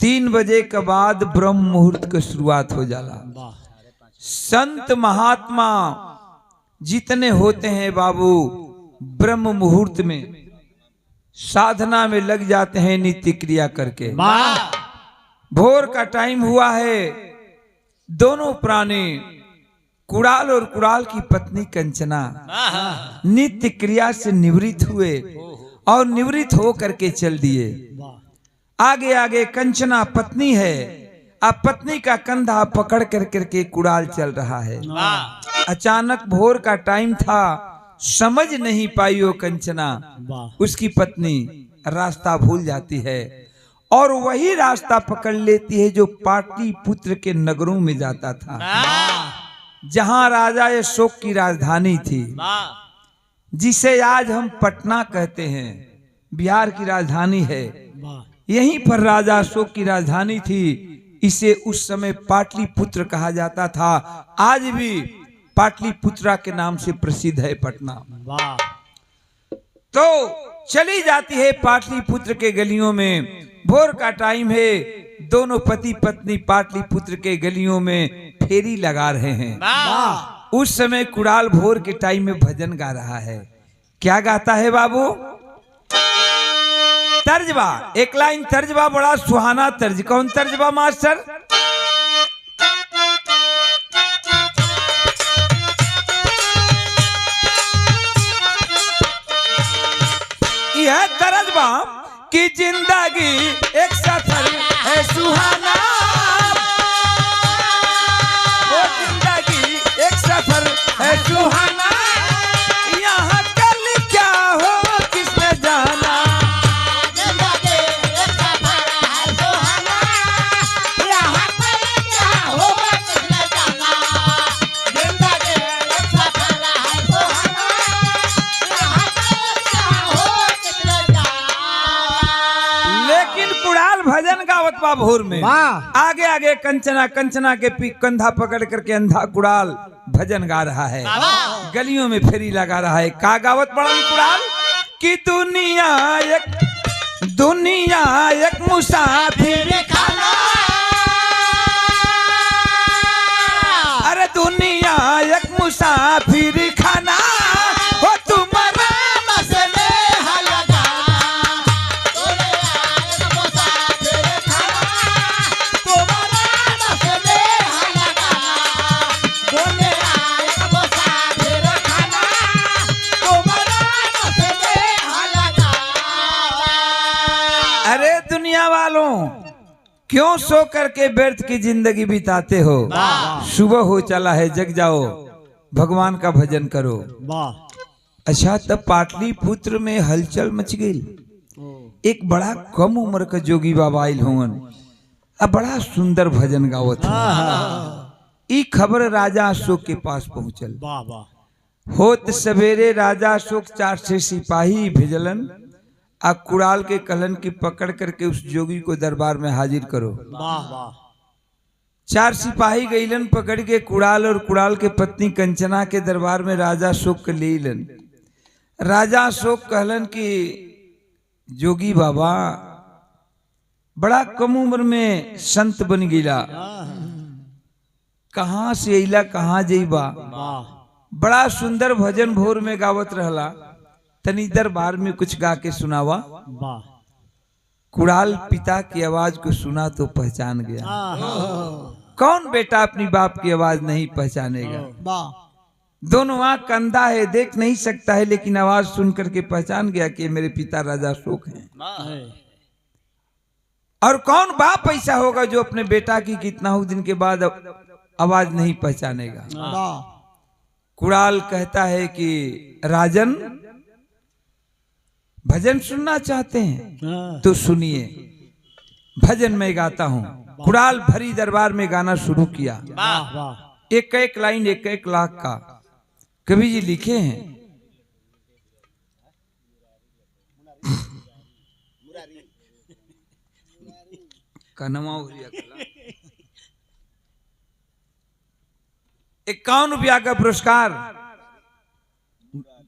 A: 3 बजे के बाद ब्रह्म मुहूर्त की शुरुआत हो जाला। संत महात्मा जितने होते हैं बाबू ब्रह्म मुहूर्त में साधना में लग जाते हैं, नित्य क्रिया करके। भोर का टाइम हुआ है, दोनों प्राणी कुड़ाल और कुड़ाल की पत्नी कंचना नित्य क्रिया से निवृत्त हुए और निवृत्त हो करके चल दिए। आगे आगे कंचना पत्नी है, अब पत्नी का कंधा पकड़ कर करके कुड़ाल चल रहा है। अचानक भोर का टाइम था, समझ नहीं पाई वो कंचना, उसकी पत्नी रास्ता भूल जाती है और वही रास्ता पकड़ लेती है जो पाटलिपुत्र के नगरों में जाता था, जहां राजा अशोक की राजधानी थी, जिसे आज हम पटना कहते हैं, बिहार की राजधानी है। यहीं पर राजा अशोक की राजधानी थी, इसे उस समय पाटलिपुत्र कहा जाता था। आज भी पाटलिपुत्रा के नाम से प्रसिद्ध है पटना। तो चली जाती है पाटलिपुत्र के गलियों में। भोर का टाइम है, दोनों पति पत्नी पाटलिपुत्र के गलियों में फेरी लगा रहे हैं। उस समय कुड़ाल भोर के टाइम में भजन गा रहा है। क्या गाता है बाबू? तर्जबा, एक लाइन तर्जबा, बड़ा सुहाना तर्ज। कौन तर्जबा मास्टर? यह तर्जबा कि जिंदगी एक सफर है सुहाना, वो जिंदगी एक सफर है सुहाना, यहाँ कल क्या हो किसने जाना।
C: जिंदगी एक सफर है सुहाना, यहाँ कल क्या होगा किसने जाना। जिंदगी एक सफर है सुहाना, यहाँ कल क्या होगा किसने जाना।
A: लेकिन कुड़ाल भजन गावत बा भोर में। आगे आगे कंचना, कंचना के कंधा पकड़ करके अंधा कुड़ाल भजन गा रहा है, गलियों में फेरी लगा रहा है। का गावत बड़ा कुड़ाल कि दुनिया एक मुसाफिर खाना, अरे दुनिया एक मुसाफिर खाना, हो तुम्हारा
C: मसले हल लगा। दुनिया एक मुसाफिर खाना, तुम्हारा मसले हल लगा। दुनिया एक मुसाफिर खाना, तुम्हारा मसले हल लगा।
A: अरे क्यों सो करके व्यर्थ की जिंदगी बिताते हो? सुबह हो चला है, जग जाओ, भगवान का भजन करो। अच्छा, तब पाटलिपुत्र में हलचल मच गई। एक बड़ा कम उम्र का जोगी बाबा आइल होवन, अब बड़ा सुंदर भजन गावत है। ई खबर राजा अशोक के पास पहुंचल। होत सवेरे राजा अशोक 4 सिपाही भेजलन आ कुड़ाल के कलन की पकड़ करके उस जोगी को दरबार में हाजिर करो। 4 सिपाही गईलन पकड़ के कुड़ाल और कुड़ाल के पत्नी कंचना के दरबार में राजा अशोक के लेलन। राजा अशोक कहलन कि जोगी बाबा बड़ा कम उम्र में संत बन गिला, कहाँ से अइला, कहाँ जइबा? बड़ा सुंदर भजन भोर में गावत रहला, तनी दरबार में कुछ गा के सुनावा। कुड़ाल पिता की आवाज को सुना तो पहचान गया। कौन बेटा अपनी बाप की आवाज नहीं पहचानेगा? दोनों आंख अंधा है, देख नहीं सकता है, लेकिन आवाज सुन करके पहचान गया कि मेरे पिता राजा अशोक हैं। और कौन बाप ऐसा होगा जो अपने बेटा की कितना हो दिन के बाद आवाज नहीं पहचानेगा? कुड़ाल कहता है कि राजन, भजन सुनना चाहते हैं तो सुनिए, भजन में गाता हूं। कुड़ाल भरी दरबार में गाना शुरू किया। एक एक लाइन 1-1 लाख का कवि जी लिखे हैं। कनमा 51 रुपया का पुरस्कार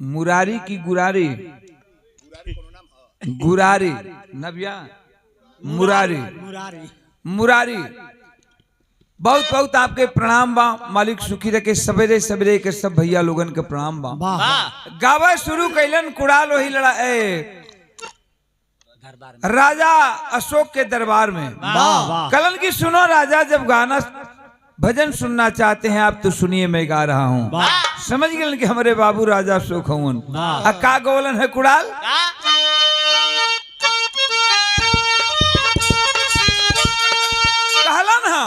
A: मुरारी की गुरारी, गुरारी नबिया मुरारी, मुरारी बहुत बहुत आपके प्रणाम बा। मालिक सुखी रखे। सवेरे सवेरे के सब भैया लोगन के प्रणाम बा। गावा शुरू कैलन कुड़ाल वही लड़ा राजा अशोक के दरबार में। कलन की सुनो राजा, जब गाना भजन सुनना चाहते हैं आप तो सुनिए, मैं गा रहा हूँ। समझ गए कि हमारे बाबू राजा अशोक हवन। का गोलन है कुड़ाल? कहलन है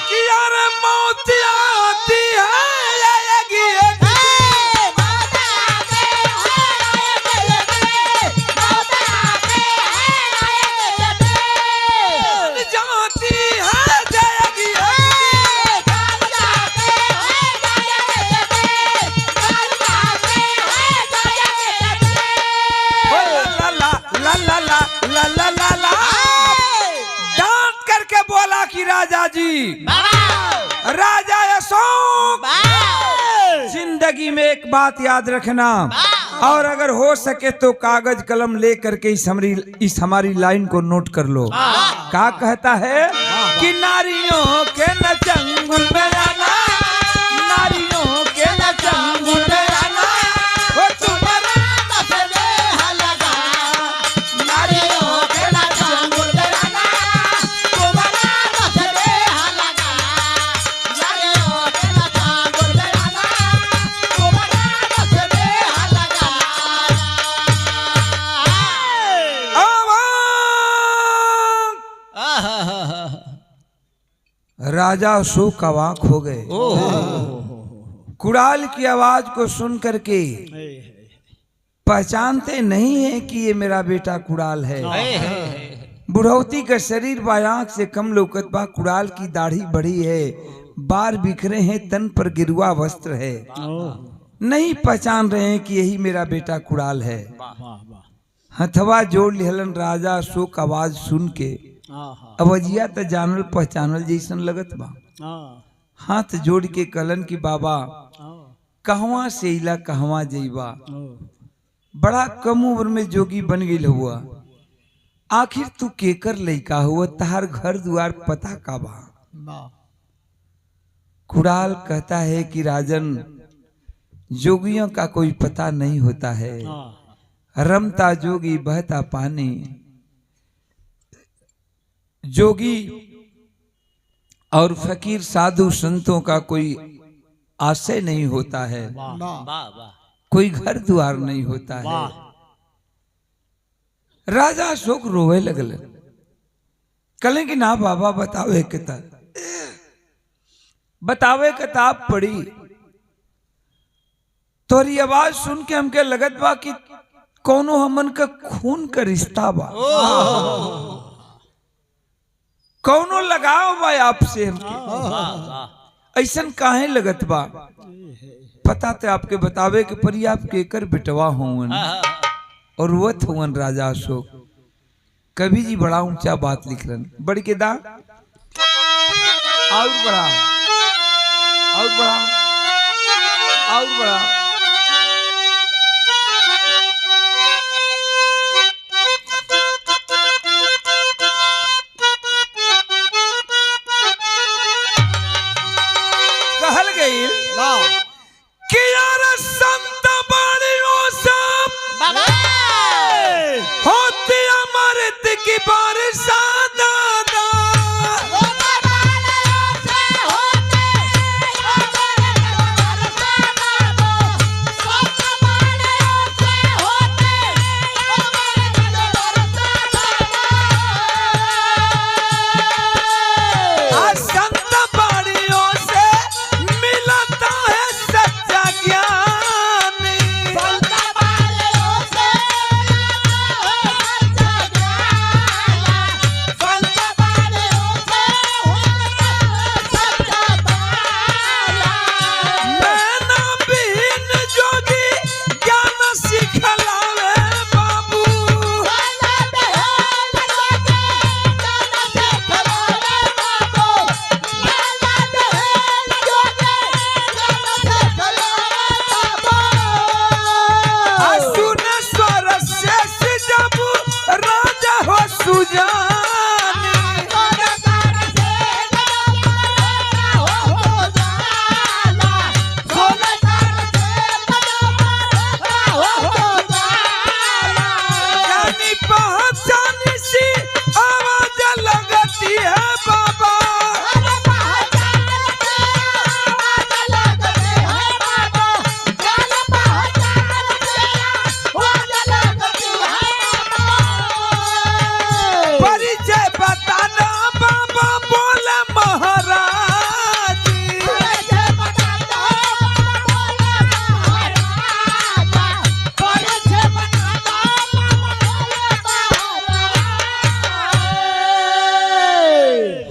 A: कि यार मौत आती है राजा जी, राजा अशोक, जिंदगी में एक बात याद रखना, और अगर हो सके तो कागज कलम ले करके इस हमारी लाइन को नोट कर लो। क्या कहता है कि नारियों के न चंगुल में आना, नारियों के न चंगुल में आना, वो तुम्हारा लगा, नारियों के न चंगुल में आना, तुम्हारा राजा अशोक अवाक हो गए। कुड़ाल की आवाज को सुन करके पहचानते नहीं है कि ये मेरा बेटा कुड़ाल है। बुढ़ौती का शरीर बायांख से कम लौकत बा, कुड़ाल की दाढ़ी बड़ी है, बार बिखरे हैं, तन पर गिरुआ वस्त्र है। नहीं पहचान रहे हैं कि यही मेरा बेटा कुड़ाल है। हथवा जोड़ लिहलन राजा अशोक आवाज सुन के। अवजिया तो जानल पहचानल जैसन लगत बा। हाथ जोड़ के कहलन कि बाबा कहवा से इला, कहवा जइबा? बड़ा कम उम्र में जोगी बन गई हुआ, आखिर तू केकर लइका हुआ, तहार घर द्वार पता का बा? कुड़ाल कहता है कि राजन, जोगियों का कोई पता नहीं होता है, रमता जोगी बहता पानी, जोगी और फकीर साधु संतों का कोई आशय नहीं होता है, कोई घर द्वार नहीं होता है। राजा अशोक रोवे लगल, कहें कि ना बाबा बतावे किताब पढ़ी तोरी आवाज सुन के हमके लगत बा कि कौनो हमन का खून का रिश्ता बा, कौनो लगाव बा आपसे हमके, ऐसन काहे लगत बा। पता तो आपके बतावे के परी आपके एकर बेटवा होवन और वत होवन राजा अशोक। कवि जी बड़ा ऊंचा बात लिख रहे बड़ी के दा और बड़ा और बड़ा और बड़ा। कहल गई कि यार संत बाड़ियों सब होती अमृत की बरसात दादा। संत बाड़ियों से मिलता है सच्चा ज्ञान, नैना बिहीन जोगी ज्ञान सिखलावे बाबू। सुन स्वर शेष जब राजा हो सुजान, जानी पहचानी सी आवाज लगती है बाबा। परिचय बताना बाबा बोले महाराज,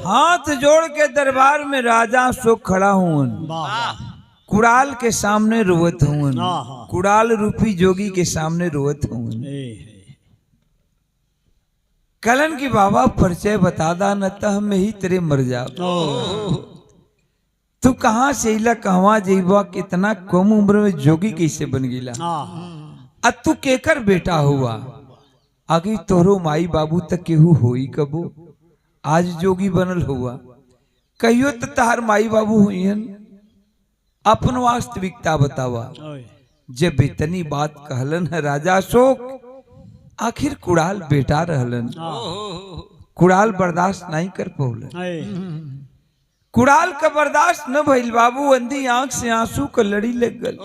A: हाथ जोड़ के दरबार में राजा अशोक खड़ा हुआ, कुड़ाल के सामने रोवत हुआ, कुड़ाल रूपी जोगी के सामने रोवत हुआ। कलन की बाबा परिचय बता दा न तो हम ही तेरे मर जा। तू कहाँ से इला कहवा जेबा, कितना कम उम्र में जोगी कैसे बन गिला, आ तू केकर बेटा हुआ, आगे तोहरो माई बाबू तक केहू होई कबो, आज जोगी बनल हुआ, कहियो तो तहार माई बाबू हुई हन, अपन वास्तविकता बतावा। जब इतनी बात कहलन है राजा अशोक, आखिर कुड़ाल बेटा रहलन, कुड़ाल बर्दाश्त नहीं कर पौलन, कुड़ाल का बर्दाश्त न भइल बाबू, अंधी आंख से आंसू का लड़ी लग गल।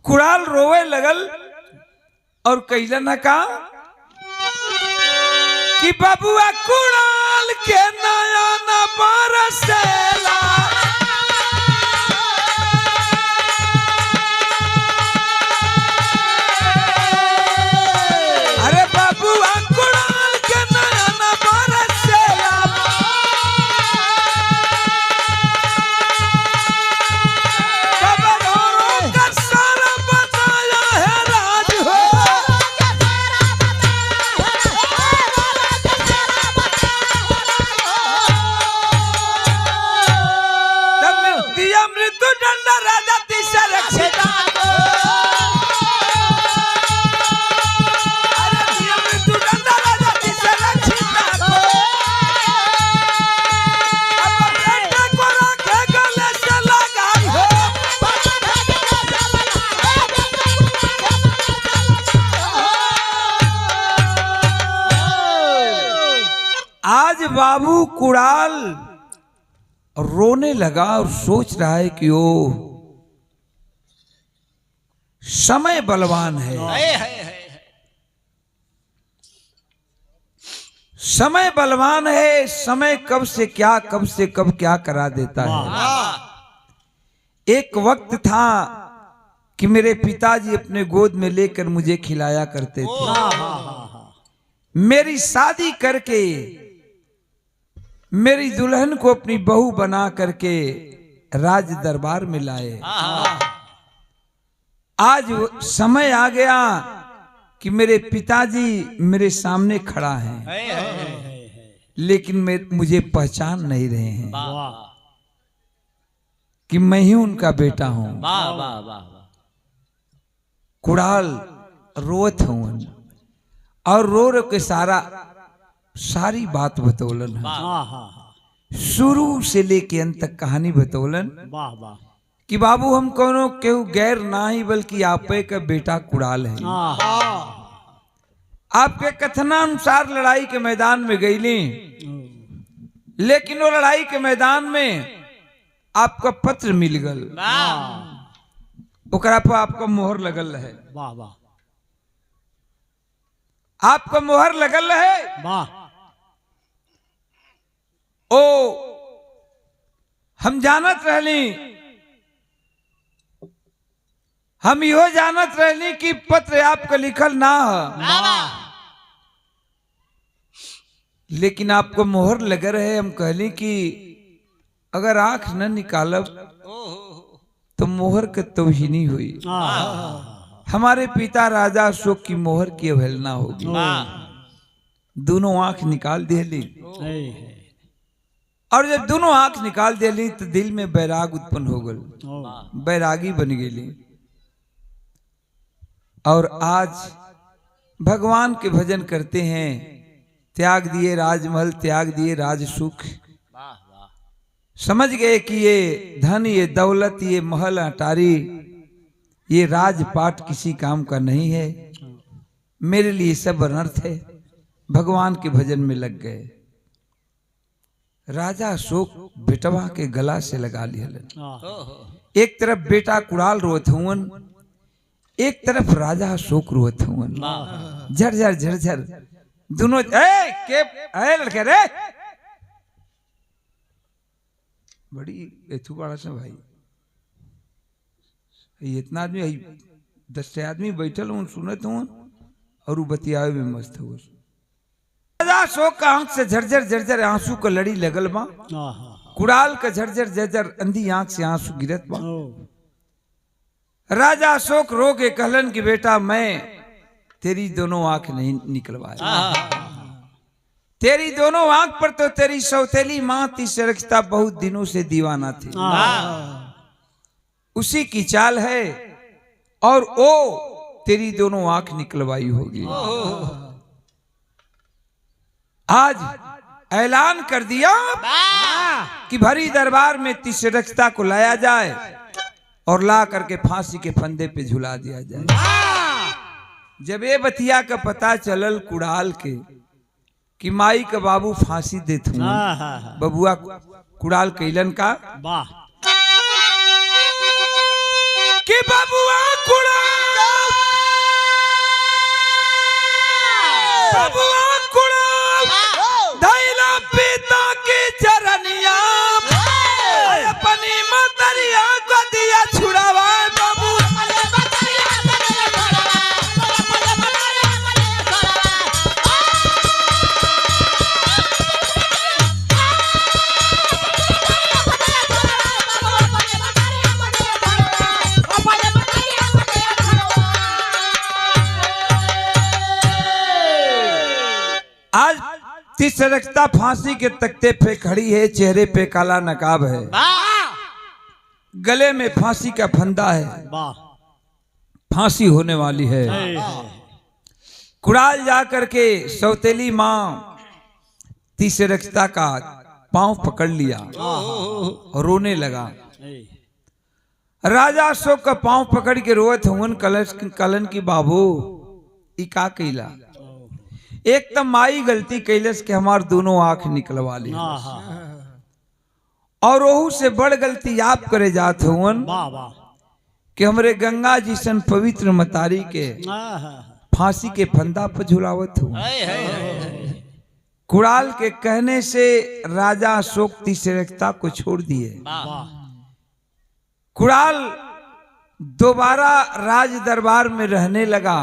A: कुड़ाल रोवे लगल और कैला न का कि बबुआ कुड़ाल के नया न बरसेला, अरे बबुआ कुड़ाल के नया न बरसेला, खबरों का सारा बताया है राज हो। दिया मृत्यु दंड राजा दिशा रक्षिता, अरे दिया मृत्यु दंड राजा दिशा रक्षिता को, अब बेटे को रखे गले से लगाई हो। आज बाबू कुड़ाल रोने लगा और सोच रहा है कि ओ समय बलवान है, समय बलवान है, समय कब से कब क्या करा देता है। एक वक्त था कि मेरे पिताजी अपने गोद में लेकर मुझे खिलाया करते थे। मेरी शादी करके मेरी दुल्हन को अपनी बहू बना करके राज दरबार में लाए। आज समय आ गया कि मेरे पिताजी मेरे सामने खड़ा है, लेकिन मुझे पहचान नहीं रहे हैं कि मैं ही उनका बेटा हूं। कुड़ाल रोत हूं और रो रो के सारी बात बतौलन है। शुरू से लेके अंत तक कहानी बतौलन कि बाबू हम कोनो केहू गैर ना ही बल्कि आपे का बेटा कुड़ाल है। आपके कथनानुसार लड़ाई के मैदान में गईली, लेकिन वो लड़ाई के मैदान में आपका पत्र मिल गल, ओकरा पर आपका मोहर लगल है। आपका मोहर लगल है। ओ हम जानत रहली, हम यो जानत रहली कि पत्र आपका लिखल ना है, लेकिन आपको मोहर लग रहे। हम कहली कि अगर आंख न निकालब तो मोहर के तौहीनी हुई। हमारे पिता राजा अशोक की मोहर की अवहेलना होगी। दोनों आंख निकाल देली, और जब दोनों आंख निकाल देली तो दिल में बैराग उत्पन्न हो गल, बैरागी बन गेली। और आज भगवान के भजन करते हैं, त्याग दिए राजमहल, त्याग दिए राज सुख। समझ गए कि ये धन, ये दौलत, ये महल अटारी, ये राजपाट किसी काम का नहीं है। मेरे लिए सब अनर्थ है। भगवान के भजन में लग गए। राजा अशोक बेटवा के गला से लगा लिया। एक तरफ बेटा कुड़ाल रोत हुवन, एक तरफ राजा अशोक रोत हुवन। झरझर झरझर दोनों लड़के रे बड़ी एथू बड़ा सा भाई, इतना आदमी 10 आदमी बैठल हूँ सुनत हूँ और वो बतियावे में मस्त हो। राजा अशोक का आंख से झरझर झरझर आंसू का लड़ी लगल बा। कुड़ाल का झरझर झरझर अंधी आंख से आंसू गिरत बा। राजा अशोक रो के कहलन कि बेटा मैं तेरी दोनों आंख नहीं निकलवाया। तेरी दोनों आंख पर तो तेरी सौतेली मां तीसरखता बहुत दिनों से दीवाना थी। उसी की चाल है और वो तेरी दोनों आंख निकलवाई होगी। आज ऐलान कर दिया कि भरी दरबार में तीसरखता को लाया जाए और ला करके फांसी के फंदे पे झुला दिया जाए। जब ये बतिया का पता चलल कुड़ाल के कि माई का बाबू फांसी देत हूं, बबुआ कुड़ाल कैलन का कि बबुआ कुड़ाल, बबुआ कुड़ाल धैला पिता की चरनिया, अपनी मतरिया को दिया छुड़ावा। बाबू आज तीसरखता फांसी के तख्ते पे खड़ी है, चेहरे पे काला नकाब है, गले में फांसी का फंदा है, फांसी होने वाली है। कुड़ाल जाकर के सौतेली मां तीसरखता का पांव पकड़ लिया और रोने लगा। राजा अशोक का पांव पकड़ के रोत हुन कलन की बाबू ई का कैला। एक तो माई गलती कैलस के हमार दोनों आंख निकलवा ली, और ओहू से बड़ गलती आप करे जात हुन कि हमरे गंगा जी सन पवित्र मतारी के फांसी के फंदा पर झुलावत हूँ। कुणाल के कहने से राजा अशोक तीसरेकता को छोड़ दिए। कुणाल दोबारा राज दरबार में रहने लगा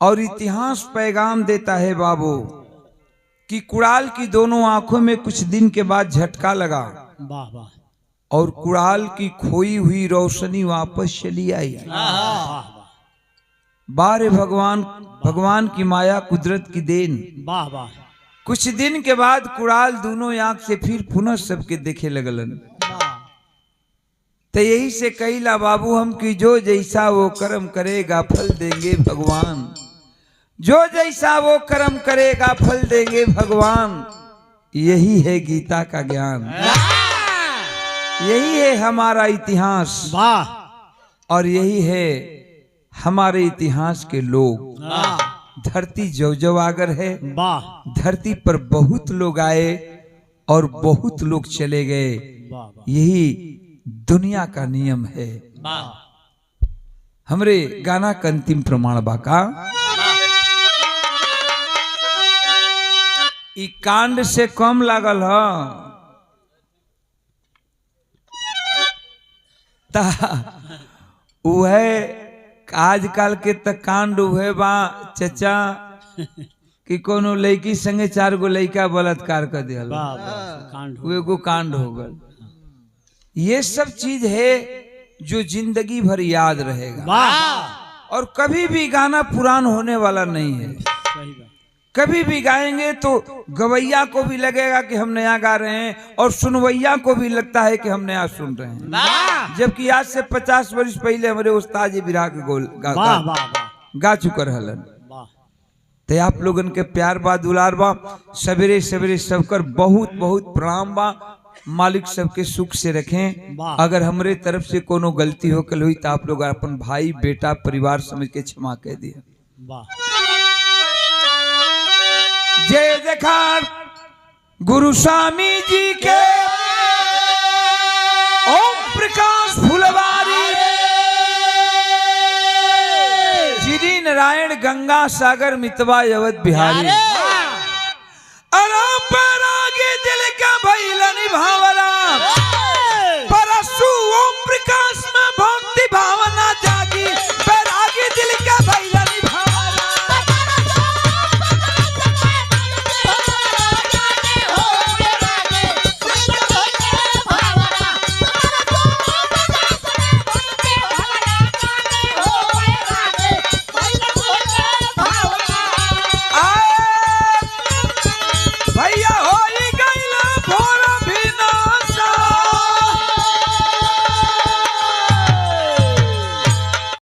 A: और इतिहास पैगाम देता है बाबू कि कुणाल की दोनों आंखों में कुछ दिन के बाद झटका लगा और कुणाल की खोई हुई रोशनी वापस चली आई। बारे भगवान, भगवान की माया, कुदरत की देन। कुछ दिन के बाद कुणाल दोनों आंख से फिर पुनः सबके देखे लगलन। तो यही से कहिला बाबू हम कि जो जैसा वो कर्म करेगा फल देंगे भगवान, जो जैसा वो कर्म करेगा फल देंगे भगवान। यही है गीता का ज्ञान, यही है हमारा इतिहास और यही है हमारे इतिहास के लोग। धरती जौजवागर है, धरती पर बहुत लोग आए और बहुत लोग चले गए, यही दुनिया का नियम है। हमरे गाना का अंतिम प्रमाण बाका ई कांड से कम लागल ह आजकल के त कांड उहे बा चचा कि कोनो लड़की संगे 4 गो लड़का बलात्कार कर दिया, एगो कांड हो गल। ये सब चीज है जो जिंदगी भर याद रहेगा और कभी भी गाना पुरान होने वाला नहीं है। कभी भी गाएंगे तो गवैया को भी लगेगा कि हम नया गा रहे हैं और सुनवैया को भी लगता है कि हम नया सुन रहे हैं। जबकि आज से 50 वर्ष पहले हमारे उस्ताद जी विराग गा चुका रहलन। तो आप लोगन के प्यार बा, दुलार बा, सवेरे सवेरे सबकर बहुत बहुत प्रणाम बा। मालिक सबके सुख से रखें। अगर हमरे तरफ से कोनो गलती होकर हुई तो आप लोग अपन भाई बेटा परिवार समझ के क्षमा कह दिए। जय जयकार गुरु स्वामी जी के, ओम प्रकाश फुलवारी, श्री नारायण गंगा सागर मितवा अवध बिहारी। अरे पर आगे दिल का भैला निभावला।